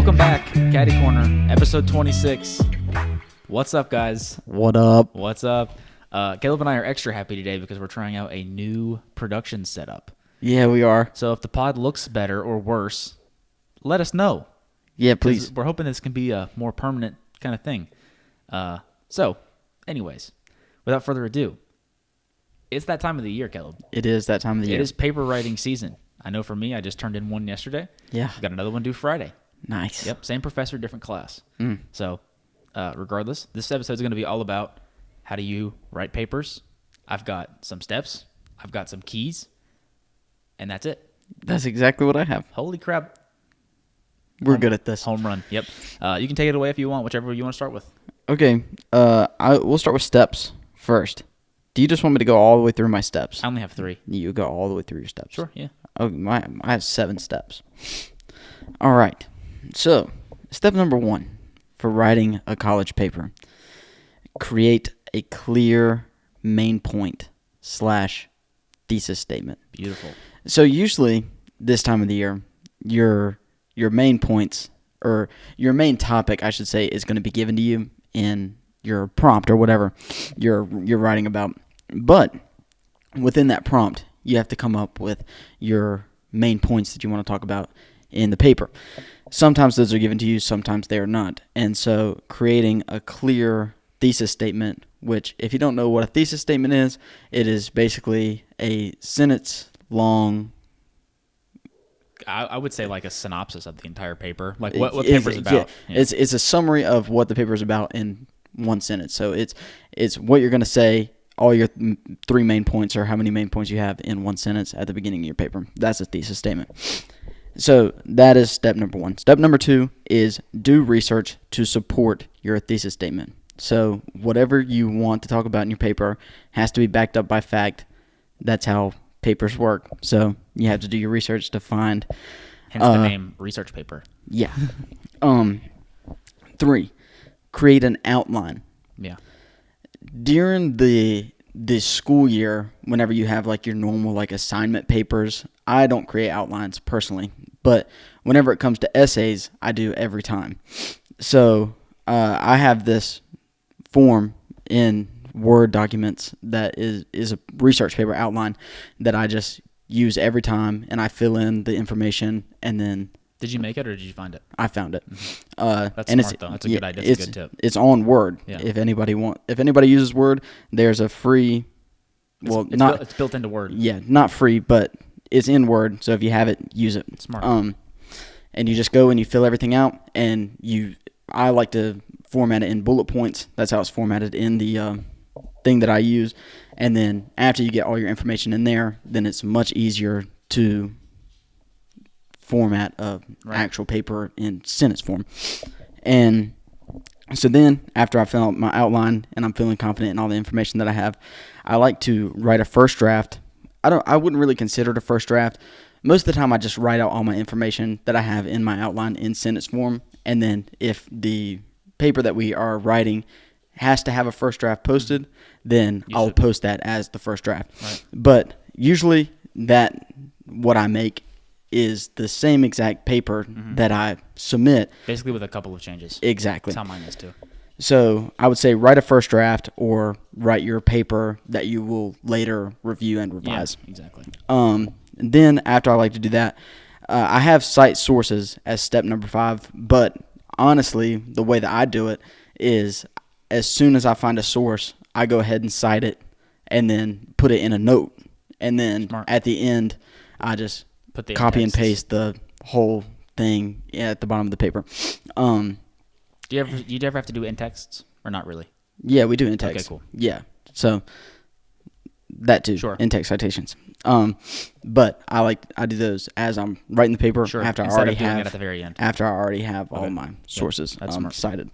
Welcome back, Caddy Corner, episode 26. What's up, guys? What up? What's up? Caleb and I are extra happy today because we're trying out a new production setup. Yeah, we are. So if the pod looks better or worse, let us know. Yeah, please. We're hoping this can be a more permanent kind of thing. So, anyways, without further ado, it's that time of the year, Caleb. It is that time of the year. It is paper writing season. I know for me, I just turned in one yesterday. Yeah. Got another one due Friday. Nice. Yep, same professor, different class. So, regardless, this episode is going to be all about how do you write papers. I've got some steps. I've got some keys. And that's it. That's exactly what I have. Holy crap. We're good at this. Home run. Yep. You can take it away if you want, whichever you want to start with. Okay. We'll start with steps first. Do you just want me to go all the way through my steps? I only have 3. You go all the way through your steps. Sure, yeah. Oh, I have 7 steps. All right. So, step number 1 for writing a college paper. Create a clear main point / thesis statement. Beautiful. So usually this time of the year, your main points or your main topic, I should say, is going to be given to you in your prompt or whatever you're writing about. But within that prompt, you have to come up with your main points that you want to talk about in the paper. Sometimes those are given to you, sometimes they are not. And so creating a clear thesis statement, which if you don't know what a thesis statement is, it is basically a sentence long. I would say like a synopsis of the entire paper, like what the paper's about. Yeah. It's a summary of what the paper is about in one sentence. So it's what you're going to say, all your 3 main points or how many main points you have in one sentence at the beginning of your paper. That's a thesis statement. So that is step number 1. Step number 2 is do research to support your thesis statement. So whatever you want to talk about in your paper has to be backed up by fact. That's how papers work. So you have to do your research to find. Hence the name research paper. Yeah. 3, create an outline. Yeah. During the school year, whenever you have like your normal like assignment papers, I don't create outlines personally, but whenever it comes to essays, I do every time. So I have this form in Word documents that is a research paper outline that I just use every time, and I fill in the information, and then. Did you make it or did you find it? I found it. That's smart though. That's a good idea. That's a good tip. It's on Word. Yeah. If anybody uses Word, there's a free. Well, it's built into Word. Yeah, not free, but it's in Word. So if you have it, use it. Smart. And you just go and you fill everything out, and I like to format it in bullet points. That's how it's formatted in the thing that I use. And then after you get all your information in there, then it's much easier to format of actual paper in sentence form. And so then after I fill out my outline and I'm feeling confident in all the information that I have, I like to write a first draft. I wouldn't really consider it a first draft. Most of the time I just write out all my information that I have in my outline in sentence form, and then if the paper that we are writing has to have a first draft posted, then I'll post that as the first draft. Right. But usually what I make is the same exact paper that I submit. Basically with a couple of changes. Exactly. That's how mine is too. So I would say write a first draft or write your paper that you will later review and revise. Yeah, exactly. Then after I like to do that, I have cite sources as step number 5. But honestly, the way that I do it is as soon as I find a source, I go ahead and cite it and then put it in a note. And then at the end, I just put the copy and texts. paste the whole thing at the bottom of the paper. Do you ever have to do in-texts or not really? Yeah, we do in-text. Okay, cool. Yeah, so that too. Sure. In-text citations. But I do those as I'm writing the paper. Sure. After Instead I already of doing have it at the very end. After I already have all my sources That's smart. cited.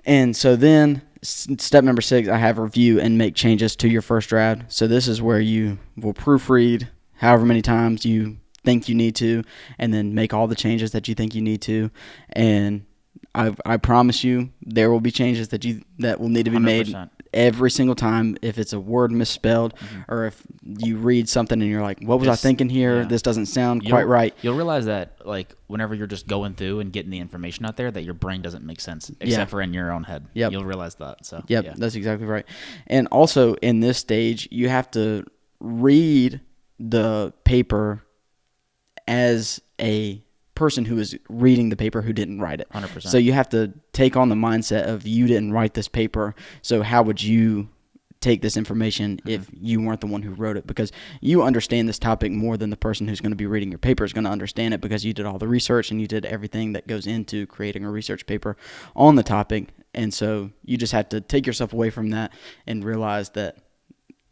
And so then step number 6, I have review and make changes to your first draft. So this is where you will proofread however many times you think you need to, and then make all the changes that you think you need to. And I promise you there will be changes that will need to be 100%. made every single time if it's a word misspelled or if you read something and you're like, what was I thinking here? Yeah. This doesn't sound quite right. You'll realize that, like, whenever you're just going through and getting the information out there, that your brain doesn't make sense except for in your own head. Yep. You'll realize that. So Yep, that's exactly right. And also in this stage, you have to read the paper as a person who is reading the paper who didn't write it. 100%. So you have to take on the mindset of you didn't write this paper, so how would you take this information if you weren't the one who wrote it? Because you understand this topic more than the person who's going to be reading your paper is going to understand it, because you did all the research and you did everything that goes into creating a research paper on the topic. And so you just have to take yourself away from that and realize that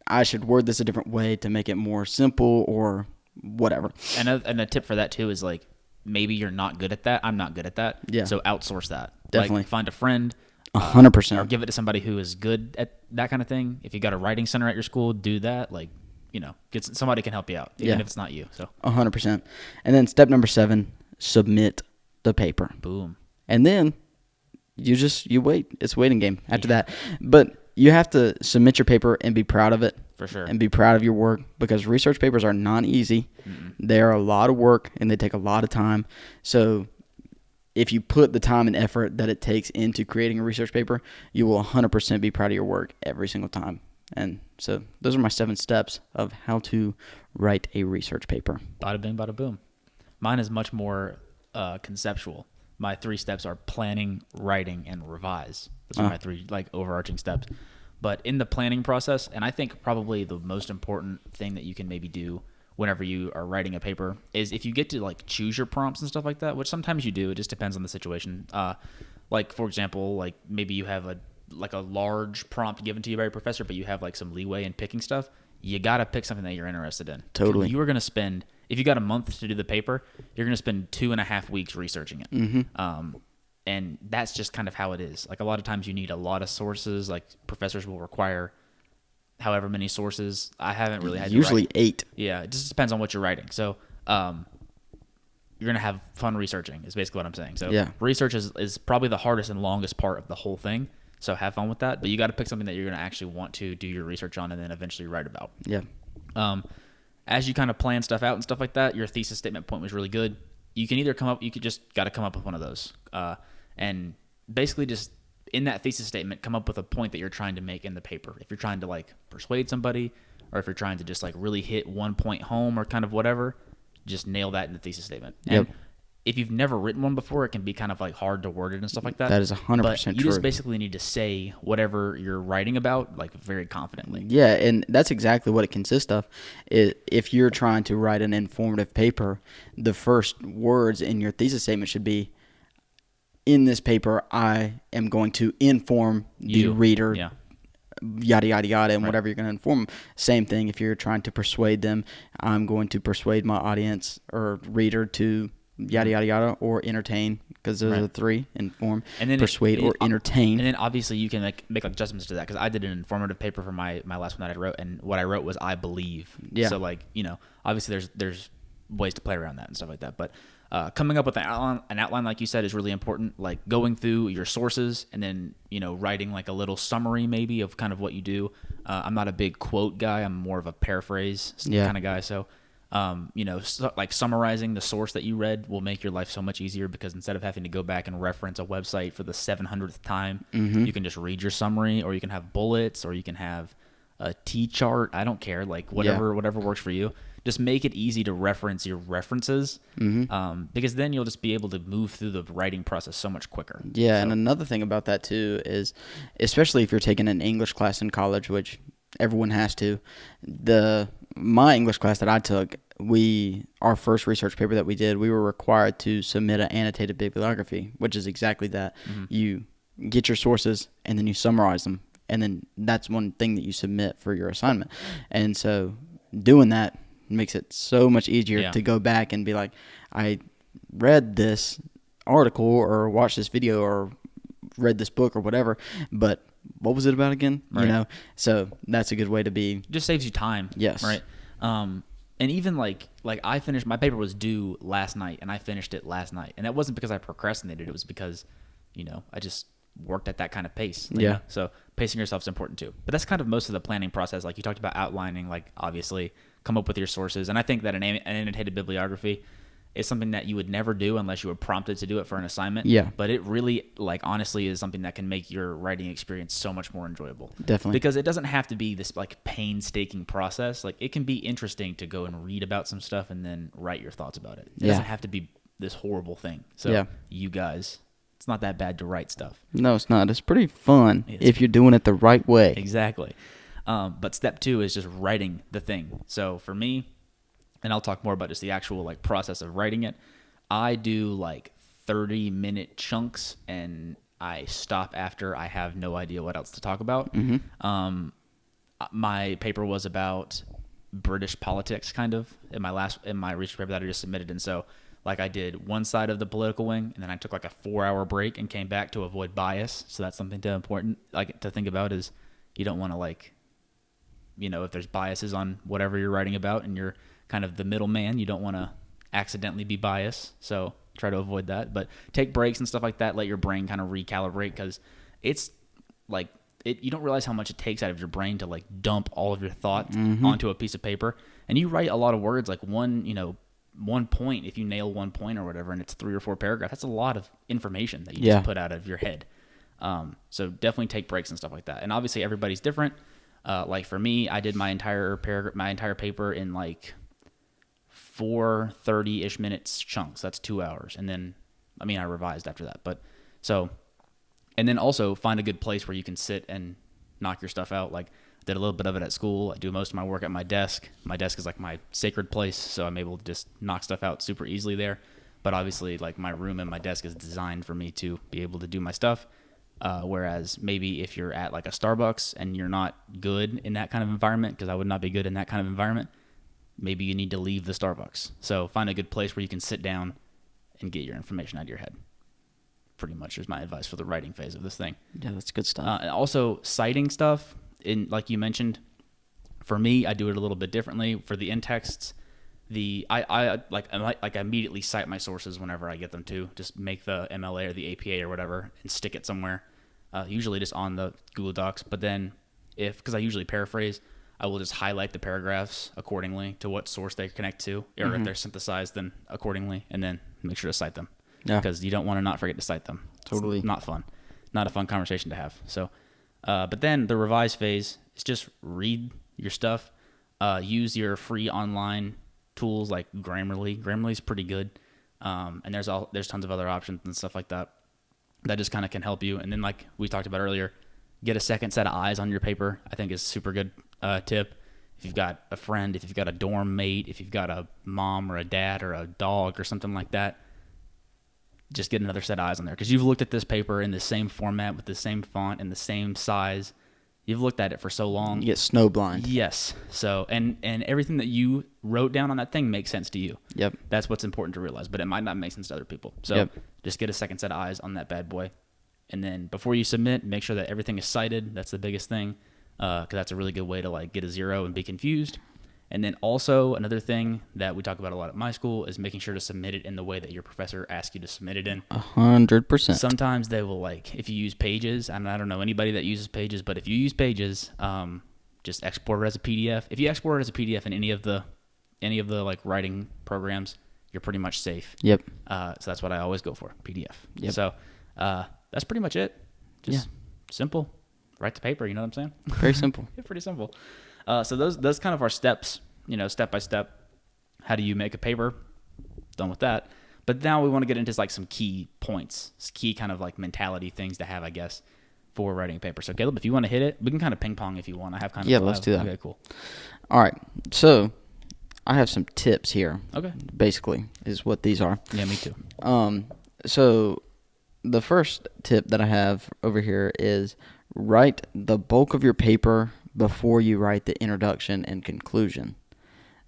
I should word this a different way to make it more simple or whatever. And a tip for that too is, like, maybe you're not good at that. I'm not good at that. Yeah. So outsource that. Definitely. Like, find a friend. 100%. Or give it to somebody who is good at that kind of thing. If you got a writing center at your school, do that. Like, get somebody can help you out, even if it's not you. So 100%. And then step number 7, submit the paper. Boom. And then you wait. It's a waiting game after that. But you have to submit your paper and be proud of it. For sure. And be proud of your work, because research papers are not easy. They are a lot of work and they take a lot of time. So if you put the time and effort that it takes into creating a research paper, you will 100% be proud of your work every single time. And so those are my 7 steps of how to write a research paper. Bada bing, bada boom. Mine is much more conceptual. My 3 steps are planning, writing, and revise. Those are my 3 overarching steps. But in the planning process, and I think probably the most important thing that you can maybe do whenever you are writing a paper is if you get to choose your prompts and stuff like that, which sometimes you do. It just depends on the situation. For example, maybe you have a large prompt given to you by your professor, but you have some leeway in picking stuff. You got to pick something that you're interested in. Totally. You are going to spend, if you got a month to do the paper, you're going to spend 2.5 weeks researching it. And that's just kind of how it is. A lot of times you need a lot of sources. Professors will require however many sources. I haven't really had usually to write. 8. Yeah, it just depends on what you're writing. So you're going to have fun researching is basically what I'm saying. So research is probably the hardest and longest part of the whole thing. So have fun with that. But you got to pick something that you're going to actually want to do your research on and then eventually write about. Yeah. As you kind of plan stuff out and stuff like that, your thesis statement point was really good. You can either you could just got to come up with one of those. And basically just in that thesis statement, come up with a point that you're trying to make in the paper. If you're trying to persuade somebody, or if you're trying to just really hit one point home or kind of whatever, just nail that in the thesis statement. And if you've never written one before, it can be kind of like hard to word it and stuff like that. That is 100% but true. You just basically need to say whatever you're writing about, like, very confidently. Yeah, and that's exactly what it consists of. If you're trying to write an informative paper, the first words in your thesis statement should be, in this paper, I am going to inform the reader, yada, yada, yada, and whatever you're going to inform them. Same thing if you're trying to persuade them. I'm going to persuade my audience or reader to yada, yada, yada, or entertain, because those are the 3, inform, and then persuade, or entertain. And then obviously you can make adjustments to that, because I did an informative paper for my last one that I wrote, and what I wrote was I believe. Yeah. So obviously there's ways to play around that and stuff like that, but coming up with an outline, like you said, is really important. Like going through your sources and then, writing a little summary maybe of kind of what you do. I'm not a big quote guy. I'm more of a paraphrase kind of guy. So, summarizing the source that you read will make your life so much easier, because instead of having to go back and reference a website for the 700th time, you can just read your summary, or you can have bullets, or you can have a T-chart. I don't care. Whatever works for you. Just make it easy to reference your references, because then you'll just be able to move through the writing process so much quicker. Yeah, so. And another thing about that too is, especially if you're taking an English class in college, which everyone has to, my English class that I took, our first research paper that we did, we were required to submit an annotated bibliography, which is exactly that. You get your sources and then you summarize them, and then that's one thing that you submit for your assignment. And so doing that makes it so much easier to go back and be like, I read this article or watched this video or read this book or whatever, but what was it about again? Right. So that's a good way to be. Just saves you time. Yes. Right. And even like I finished, my paper was due last night and I finished it last night, and that wasn't because I procrastinated. It was because, I just worked at that kind of pace. Yeah. So pacing yourself is important too. But that's kind of most of the planning process. Like you talked about outlining, like obviously come up with your sources. And I think that an annotated bibliography is something that you would never do unless you were prompted to do it for an assignment. Yeah. But it really, like, honestly is something that can make your writing experience so much more enjoyable. Definitely. Because it doesn't have to be this, like, painstaking process. Like, it can be interesting to go and read about some stuff and then write your thoughts about it. It doesn't have to be this horrible thing. So, you guys, it's not that bad to write stuff. No, it's not. It's pretty fun if you're doing it the right way. Exactly. But step 2 is just writing the thing. So, for me, and I'll talk more about just the actual like process of writing it. I do like 30-minute chunks, and I stop after I have no idea what else to talk about. Mm-hmm. My paper was about British politics, kind of in my research paper that I just submitted, and so like I did one side of the political wing, and then I took like a 4-hour break and came back to avoid bias. So that's something important like to think about is you don't want to like, you know, if there's biases on whatever you're writing about, and you're kind of the middleman, you don't want to accidentally be biased, so try to avoid that. But take breaks and stuff like that. Let your brain kind of recalibrate, because it's like you don't realize how much it takes out of your brain to like dump all of your thought onto a piece of paper. And you write a lot of words, like one point. If you nail one point or whatever, and it's 3 or 4 paragraphs, that's a lot of information that you just put out of your head. So definitely take breaks and stuff like that. And obviously everybody's different. Like for me, I did my entire paper in like 4 30-ish minutes chunks. That's 2 hours. And then, I mean, I revised after that. But so, and then also find a good place where you can sit and knock your stuff out. Like I did a little bit of it at school. I do most of my work at my desk. My desk is like my sacred place, so I'm able to just knock stuff out super easily there. But obviously, like my room and my desk is designed for me to be able to do my stuff. Whereas maybe if you're at like a Starbucks and you're not good in that kind of environment, because I would not be good in that kind of environment, maybe you need to leave the Starbucks. So find a good place where you can sit down and get your information out of your head. Pretty much is my advice for the writing phase of this thing. Yeah, that's good stuff. And also citing stuff, like you mentioned, for me, I do it a little bit differently. For the in-texts, I immediately cite my sources whenever I get them to. Just make the MLA or the APA or whatever and stick it somewhere, usually just on the Google Docs. But then because I usually paraphrase, I will just highlight the paragraphs accordingly to what source they connect to, or if they're synthesized, then accordingly, and then make sure to cite them. Yeah. Because you don't want to not forget to cite them. Totally. It's not fun. Not a fun conversation to have. So, but then the revise phase is just read your stuff. Use your free online tools like Grammarly. Grammarly's pretty good. And there's tons of other options and stuff like that just kind of can help you. And then like we talked about earlier, get a second set of eyes on your paper. I think is a super good tip. If you've got a friend, if you've got a dorm mate, if you've got a mom or a dad or a dog or something like that, just get another set of eyes on there, because you've looked at this paper in the same format with the same font and the same size. You've looked at it for so long. You get snowblind. Yes. So, and everything that you wrote down on that thing makes sense to you. Yep. That's what's important to realize, but it might not make sense to other people. So just get a second set of eyes on that bad boy. And then before you submit, make sure that everything is cited. That's the biggest thing, because that's a really good way to like get a 0 and be confused. And then also another thing that we talk about a lot at my school is making sure to submit it in the way that your professor asks you to submit it in. 100%. Sometimes they will like, if you use Pages, and I don't know anybody that uses Pages, but if you use Pages, just export it as a PDF. If you export it as a PDF in any of the like writing programs, you're pretty much safe. Yep. So that's what I always go for, PDF. Yep. So that's pretty much it. Just simple. Write the paper, you know what I'm saying? Very simple. Yeah, pretty simple. So those kind of are steps, step by step. How do you make a paper? Done with that. But now we want to get into like some key points, key kind of like mentality things to have, I guess, for writing a paper. So Caleb, if you want to hit it, we can kind of ping pong if you want. I have kind of let's do that. Okay, cool. All right. So I have some tips here. Okay. Basically, is what these are. Yeah, me too. So the first tip that I have over here is write the bulk of your paper before you write the introduction and conclusion.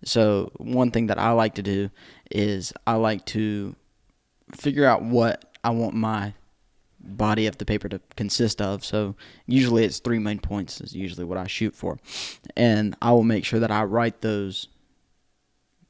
So one thing that I like to do is I like to figure out what I want my body of the paper to consist of. So usually it's 3 main points is usually what I shoot for. And I will make sure that I write those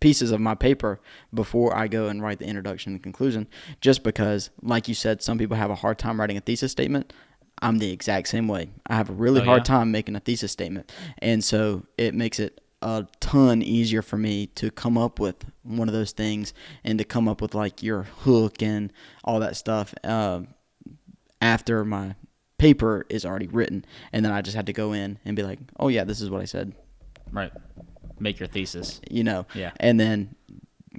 pieces of my paper before I go and write the introduction and conclusion, just because, like you said, some people have a hard time writing a thesis statement. I'm the exact same way. I have a really hard time making a thesis statement, and so it makes it a ton easier for me to come up with one of those things and to come up with like your hook and all that stuff after my paper is already written, and then I just had to go in and be like, oh yeah, this is what I said. Right. Make your thesis. Yeah. And then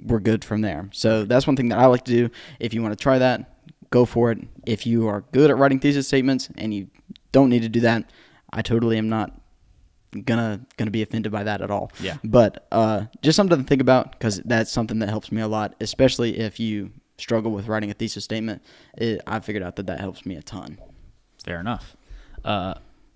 we're good from there. So that's one thing that I like to do. If you want to try that, go for it. If you are good at writing thesis statements and you don't need to do that, I totally am not gonna be offended by that at all. Yeah. But just something to think about, because that's something that helps me a lot, especially if you struggle with writing a thesis statement. I figured out that helps me a ton. Fair enough.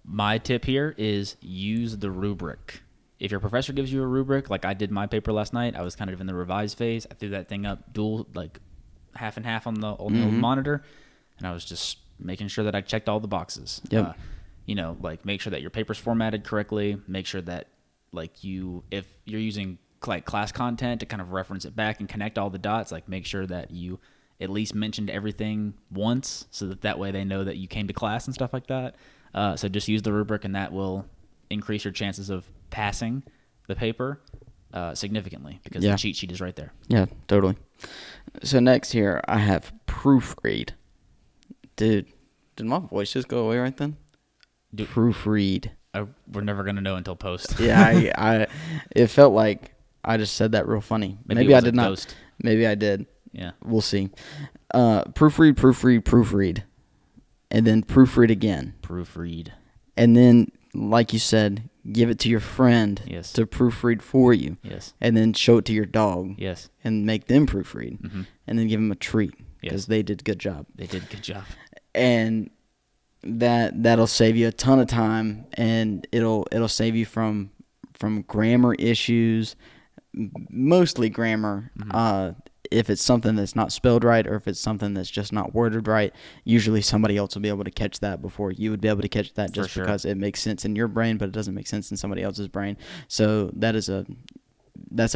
My tip here is use the rubric. If your professor gives you a rubric, like I did my paper last night, I was kind of in the revise phase. I threw that thing up half and half on the old monitor, and I was just making sure that I checked all the boxes. Yep. Like make sure that your paper's formatted correctly. Make sure that if you're using like class content to kind of reference it back and connect all the dots, like make sure that you at least mentioned everything once, so that way they know that you came to class and stuff like that. So just use the rubric, and that will increase your chances of passing the paper significantly, because the cheat sheet is right there. Yeah, totally. So next here, I have proofread. Dude, did my voice just go away right then? Proofread. We're never going to know until post. Yeah, it felt like I just said that real funny. Maybe I did not. Ghost. Maybe I did. Yeah. We'll see. Proofread. And then proofread again. Proofread. And then, like you said, give it to your friend to proofread for you. Yes. And then show it to your dog. Yes. And make them proofread. Mm-hmm. And then give them a treat, because they did a good job. They did a good job. And that'll save you a ton of time, and it'll save you from grammar issues, mostly grammar. Mm-hmm. If it's something that's not spelled right, or if it's something that's just not worded right, usually somebody else will be able to catch that before you would be able to catch that, just because it makes sense in your brain, but it doesn't make sense in somebody else's brain. So that's a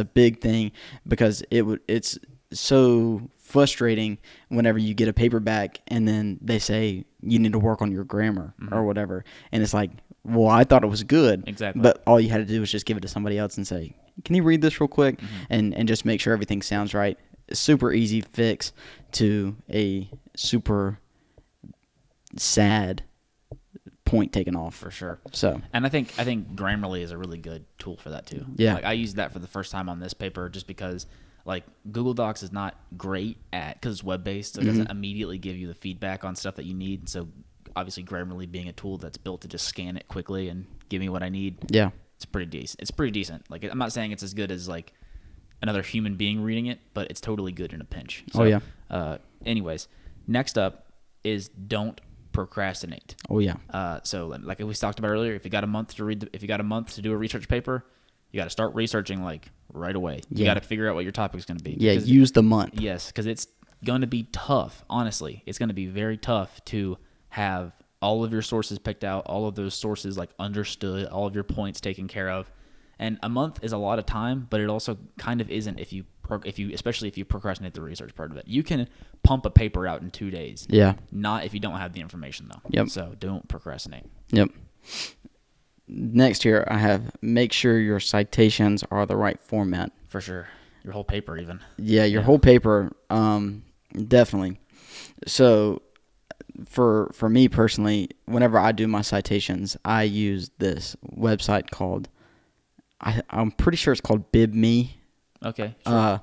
big thing, because it's so frustrating whenever you get a paperback and then they say you need to work on your grammar or whatever, and it's like, well, I thought it was good. Exactly. But all you had to do was just give it to somebody else and say, can you read this real quick? And just make sure everything sounds right. Super easy fix to a super sad point taken off. For sure. So, and I think Grammarly is a really good tool for that too. Yeah. Like I used that for the first time on this paper, just because like Google Docs is not great because it's web based, so it doesn't immediately give you the feedback on stuff that you need. So obviously Grammarly being a tool that's built to just scan it quickly and give me what I need. Yeah. It's pretty decent. Like I'm not saying it's as good as like another human being reading it, but it's totally good in a pinch. So, oh yeah. Anyways, next up is don't procrastinate. Oh yeah. So like we talked about earlier, if you got a month to do a research paper, you got to start researching like right away. You got to figure out what your topic is going to be. Yeah. Use the month. Yes, because it's going to be tough. Honestly, it's going to be very tough to have all of your sources picked out, all of those sources like understood, all of your points taken care of. And a month is a lot of time, but it also kind of isn't especially if you procrastinate the research part of it. You can pump a paper out in 2 days. Yeah. Not if you don't have the information though. Yep. So don't procrastinate. Yep. Next here, I have make sure your citations are the right format. For sure. Your whole paper even. Yeah, your whole paper, definitely. So for me personally, whenever I do my citations, I use this website called, I'm pretty sure it's called BibMe. Okay. Sure.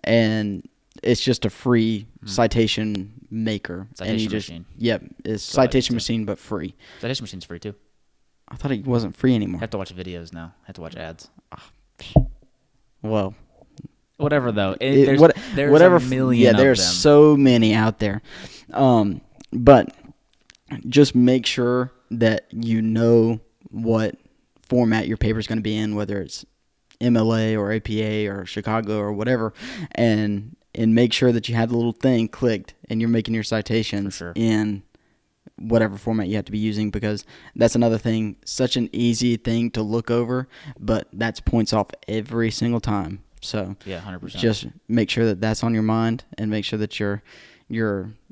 And it's just a free citation maker. Citation machine. Yep, it's citation machine, but free. Citation machine's free too. I thought it wasn't free anymore. I have to watch videos now. I have to watch ads. Well, whatever though. There's a million. Yeah, of there's them. so many out there. But just make sure that you know what format your paper is going to be in, whether it's MLA or APA or Chicago or whatever, and make sure that you have the little thing clicked and you're making your citations in whatever format you have to be using, because that's another thing, such an easy thing to look over, but that's points off every single time. So Yeah, 100%. just make sure that that's on your mind, and make sure that you're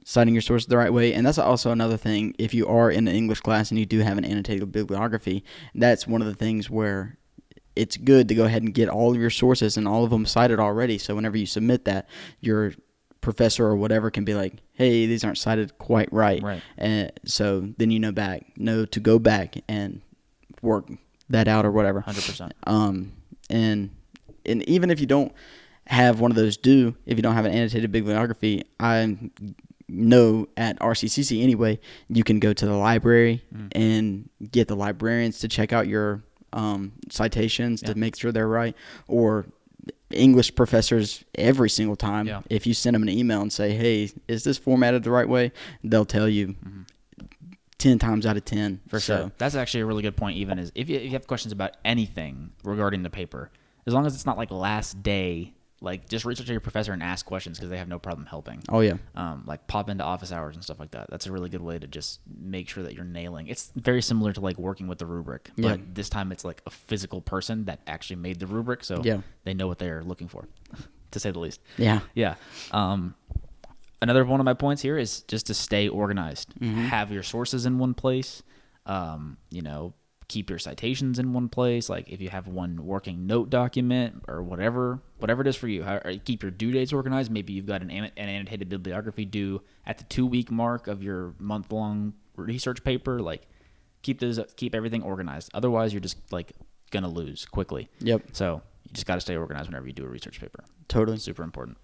citing your sources the right way. And that's also another thing. If you are in an English class and you do have an annotated bibliography, that's one of the things where it's good to go ahead and get all of your sources and all of them cited already. So whenever you submit that, your professor or whatever can be like, hey, these aren't cited quite right. And so then you know to go back and work that out or whatever. 100%. And even if you don't have one of those if you don't have an annotated bibliography, I know at RCCC anyway, you can go to the library and get the librarians to check out your citations to make sure they're right, or English professors every single time. If you send them an email and say, hey, is this formatted the right way, they'll tell you 10 times out of 10. For sure. That's actually a really good point. Even is if you have questions about anything regarding the paper, as long as it's not like last day, like just reach out to your professor and ask questions, because they have no problem helping. Oh yeah. Like pop into office hours and stuff like that. That's a really good way to just make sure that you're nailing. It's very similar to like working with the rubric, but this time it's like a physical person that actually made the rubric, so they know what they're looking for, to say the least. Yeah. Another one of my points here is just to stay organized. Have your sources in one place. Keep your citations in one place. Like if you have one working note document or whatever it is for you, keep your due dates organized. Maybe you've got an annotated bibliography due at the 2-week mark of your month-long research paper. Like keep everything organized. Otherwise, you're just like gonna lose quickly. So you just got to stay organized whenever you do a research paper. Totally. Super important.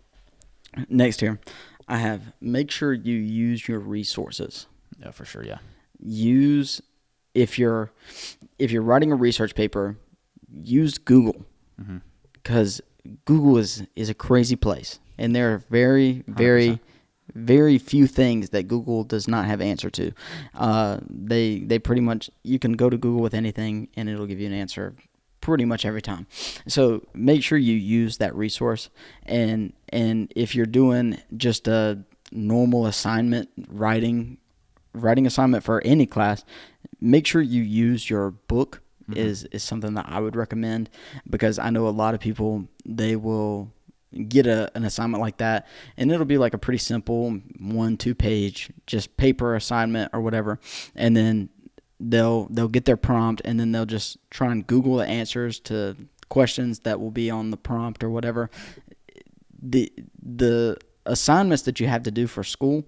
Next here, I have make sure you use your resources. Yeah, for sure. Yeah. If you're writing a research paper, use Google, because Google is a crazy place, and there are very, very, 100%. Very few things that Google does not have answer to. They pretty much, you can go to Google with anything and it'll give you an answer pretty much every time. So make sure you use that resource, and if you're doing just a normal assignment writing assignment for any class, make sure you use your book. Is something that I would recommend, because I know a lot of people, they will get an assignment like that, and it'll be like a pretty simple 1-2 page just paper assignment or whatever, and then they'll get their prompt, and then they'll just try and Google the answers to questions that will be on the prompt or whatever. The assignments that you have to do for school,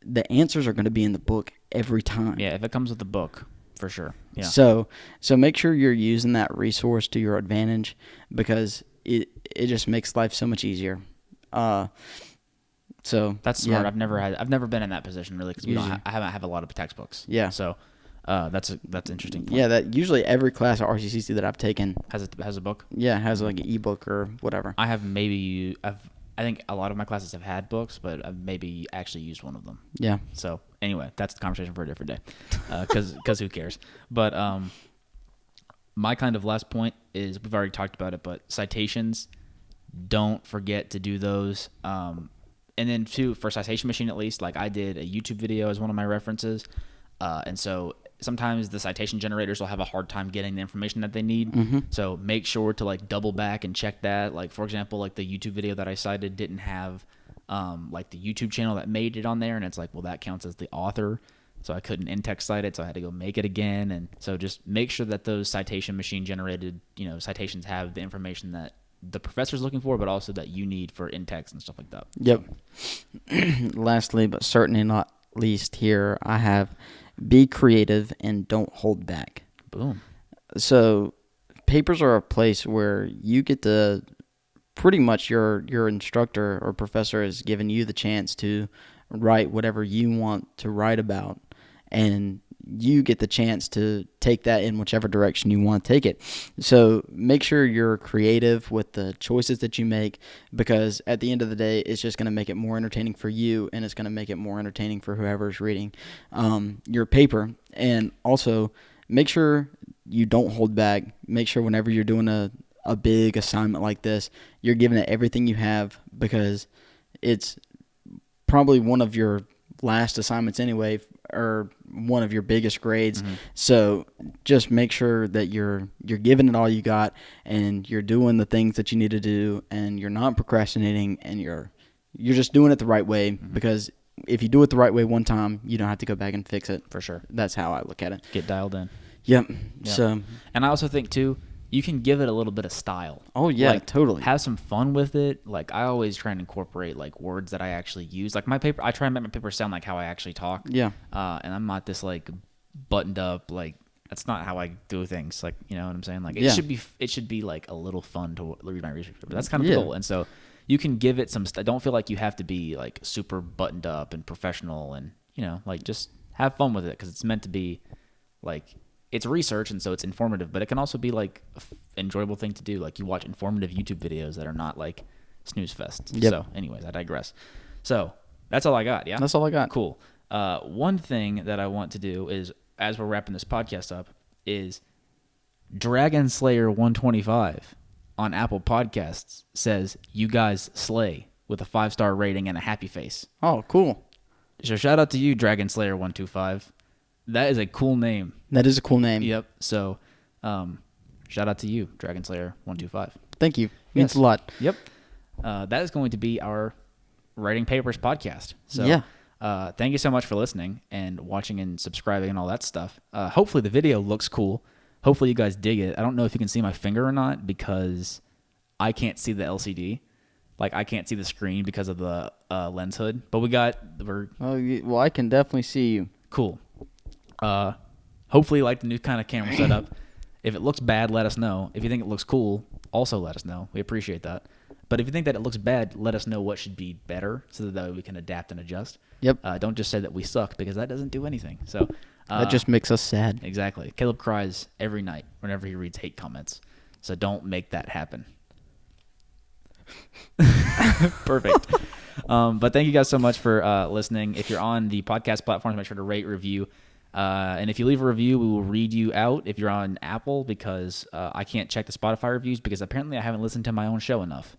the answers are going to be in the book every time. Yeah, if it comes with the book, for sure. Yeah. So make sure you're using that resource to your advantage, because it just makes life so much easier. So that's smart. Yeah. I've never been in that position really, because I haven't have a lot of textbooks. Yeah. So that's interesting point. Yeah, that usually every class at RCCC that I've taken has a book. Yeah, has like an ebook or whatever. I think a lot of my classes have had books, but I've maybe actually used one of them. Yeah. So anyway, that's the conversation for a different day, because who cares? But my kind of last point is, we've already talked about it, but citations, don't forget to do those. And then too, for Citation Machine at least, like I did a YouTube video as one of my references, and so sometimes the citation generators will have a hard time getting the information that they need. So make sure to like double back and check that. Like for example, like the YouTube video that I cited didn't have like the YouTube channel that made it on there, and it's like, well, that counts as the author, so I couldn't in-text cite it, so I had to go make it again. And so just make sure that those citation machine generated citations have the information that the professor's looking for, but also that you need for in-text and stuff like that. Yep. Lastly, but certainly not least here, I have be creative and don't hold back. Boom. So papers are a place where you get to pretty much your instructor or professor has given you the chance to write whatever you want to write about, and you get the chance to take that in whichever direction you want to take it. So make sure you're creative with the choices that you make, because at the end of the day, it's just going to make it more entertaining for you, and it's going to make it more entertaining for whoever's reading your paper. And also make sure you don't hold back. Make sure whenever you're doing a big assignment like this, you're giving it everything you have, because it's probably one of your last assignments anyway, or one of your biggest grades. So just make sure that you're giving it all you got, and you're doing the things that you need to do, and you're not procrastinating, and you're just doing it the right way, because if you do it the right way one time, you don't have to go back and fix it. For sure. That's how I look at it. Get dialed in. Yep. So, and I also think too, you can give it a little bit of style. Oh yeah, like, totally. Have some fun with it. Like I always try and incorporate like words that I actually use. Like my paper, I try and make my paper sound like how I actually talk. Yeah. And I'm not this like buttoned up, like that's not how I do things. Like, you know what I'm saying? Like it should be like a little fun to read my research paper. That's kind of the goal. And so you can give it some don't feel like you have to be like super buttoned up and professional, and you know, like just have fun with it, because it's meant to be like, it's research, and so it's informative, but it can also be like an enjoyable thing to do. Like you watch informative YouTube videos that are not like snooze fest. Yep. So anyways, I digress. So that's all I got. Yeah. That's all I got. Cool. One thing that I want to do is, as we're wrapping this podcast up, is Dragon Slayer 125 on Apple Podcasts says, "You guys slay," with a 5-star rating and a happy face. Oh, cool. So shout out to you, Dragon Slayer 125. That is a cool name. That is a cool name. Yep. So, shout out to you, Dragon Slayer 125. Thank you. Means a lot. Yep. That is going to be our Writing Papers podcast. So, yeah. Thank you so much for listening and watching and subscribing and all that stuff. Hopefully the video looks cool. Hopefully you guys dig it. I don't know if you can see my finger or not, because I can't see the LCD. Like, I can't see the screen because of the lens hood. But well, I can definitely see you. Cool. Hopefully you like the new kind of camera setup. If it looks bad, let us know. If you think it looks cool, also let us know. We appreciate that. But if you think that it looks bad, let us know what should be better, so that we can adapt and adjust. Yep. Don't just say that we suck, because that doesn't do anything. So that just makes us sad. Exactly. Caleb cries every night whenever he reads hate comments. So don't make that happen. Perfect. But thank you guys so much for listening. If you're on the podcast platforms, make sure to rate, review. And if you leave a review, we will read you out if you're on Apple, because I can't check the Spotify reviews, because apparently I haven't listened to my own show enough.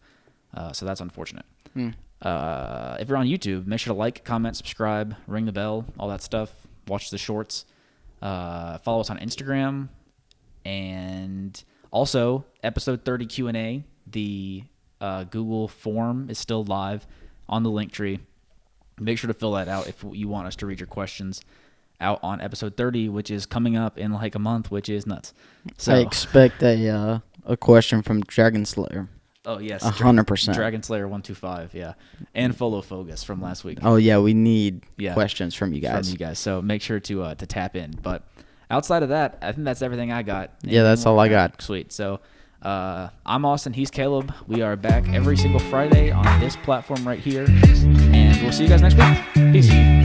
So that's unfortunate. If you're on YouTube, make sure to like, comment, subscribe, ring the bell, all that stuff. Watch the shorts. Follow us on Instagram. And also, episode 30 Q&A, the Google form is still live on the link tree. Make sure to fill that out if you want us to read your questions out on episode 30, which is coming up in like a month, which is nuts. So I expect a question from Dragon Slayer. Oh yes, 100%. Dragon Slayer 125, yeah, and Follow Focus from last week. Oh yeah, we need questions from you guys. So make sure to tap in. But outside of that, I think that's everything I got. Yeah, that's all I got. Sweet. So I'm Austin. He's Caleb. We are back every single Friday on this platform right here, and we'll see you guys next week. Peace.